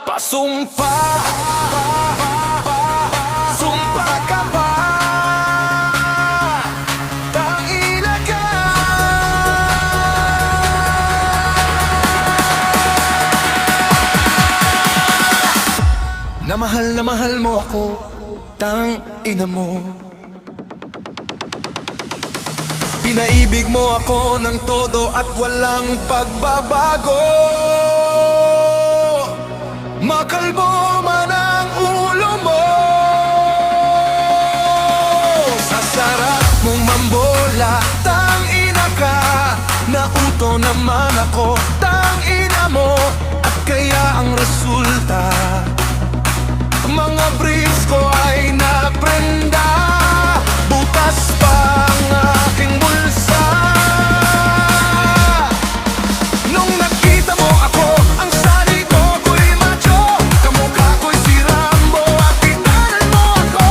Pasumpa, sumpa ka ba? Tangina ka. Na mahal mo ako, tangina mo. Pinaibig mo ako ng todo at walang pagbabago. Makalbo man ang ulo mo, sa sarap mong mambola, tangina ka. Nauto naman ako, tangina mo. At kaya ang resulta, mga briefs ko ay naprenda. Butas pa ang aking bulsa. Nung nakita mo ako, ang sari ko ko'y macho. Kamukha ko'y si Rambo at tinanan mo ako.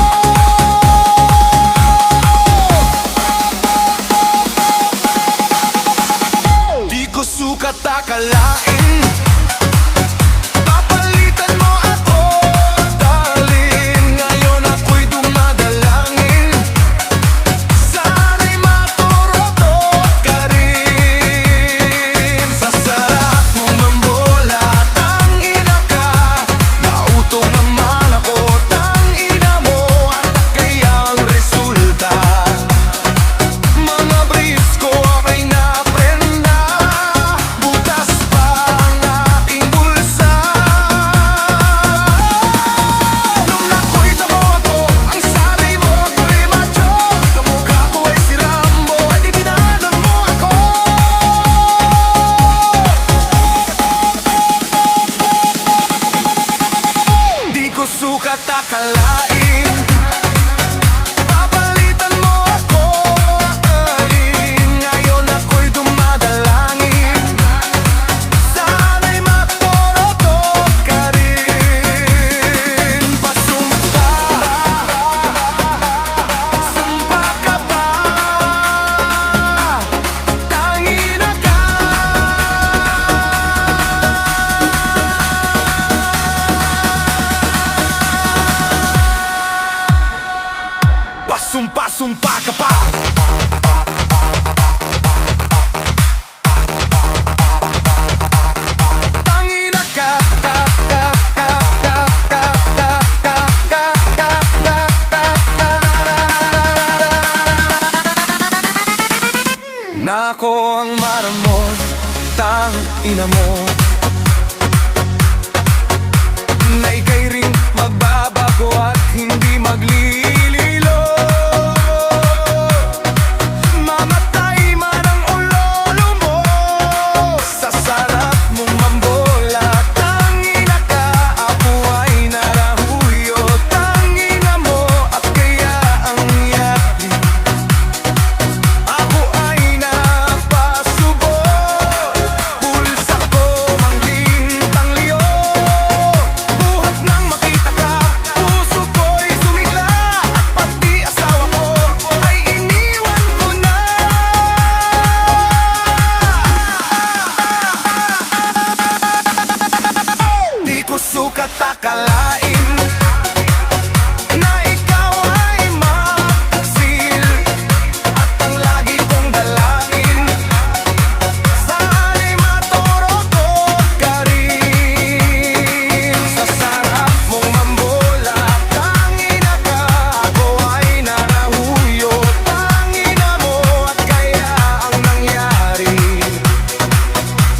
Di ko sukat akalain, papalitan mo ako, darling. Ngayon ako'y dumadalangin, sana'y maturo-to ka rin. Sa sarap mong mambola, tangina ka. Nauto naman ako, tangina mo. At kaya ang resulta, mga briefs ko ay naprenda. Butas pa ang aking bulsa. Nung nakita mo ako, ang sabi mo ako'y macho. Kamukha ko ay si Rambo at itinanan mo ako. Di ko sukat akalain, papalitan mo ako, darling. Ngayon ako'y dumadalangin, sana'y maturo-to ka rin. Pasumpa, sumpa ka ba? Tangina ka. Pasumpa, sumpa ka pa. Tangina ka, ka, ka, ka, ka, ka, ka, ka, ka, ka, ka, ka. Na ako ang maramon, tangina mo. Na ika'y ring magbabago at hindi maglililo. Mamatay man ang ulolo mo, sa sarap mong mambola, tangina ka. Ako ay narahuyo, tangina mo. At kaya ang yari, ako ay napasubo. Pulsa ko manglintang liyo. Buhat nang makita ka, puso ko'y sumigla. At pati asawa ko ay iniwan ko na. Di ko sukat akalain na ikaw ay maksil. At ang lagi kong dalangin, sana'y maturo-to ka rin. Sa sarap mong mambola, tangina ka. Ako ay narahuyo, tangina mo. At kaya ang nangyari,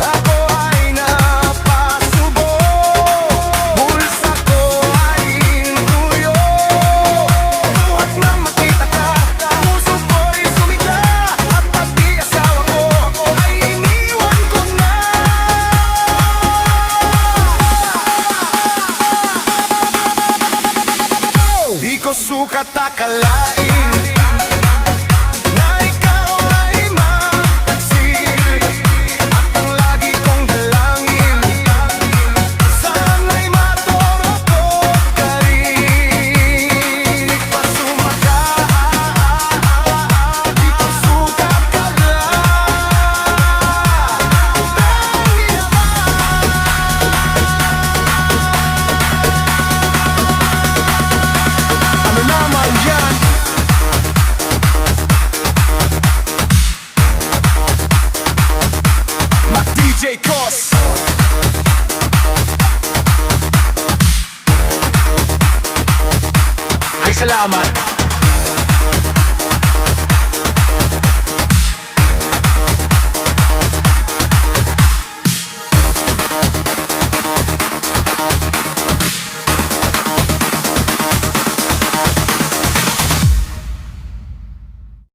ako ay napasubo. Bulsa ko ay tuyo. Buhat nang makita ka, puso ko'y sumigla. At pati asawa ko ay iniwan ko na. Di ko sukat akalain na ikaw ay maksil. At ang lagi kong dalangin, sana'y maturo-to ka rin. Pasuma ka, di ko sukat akalain. salamat.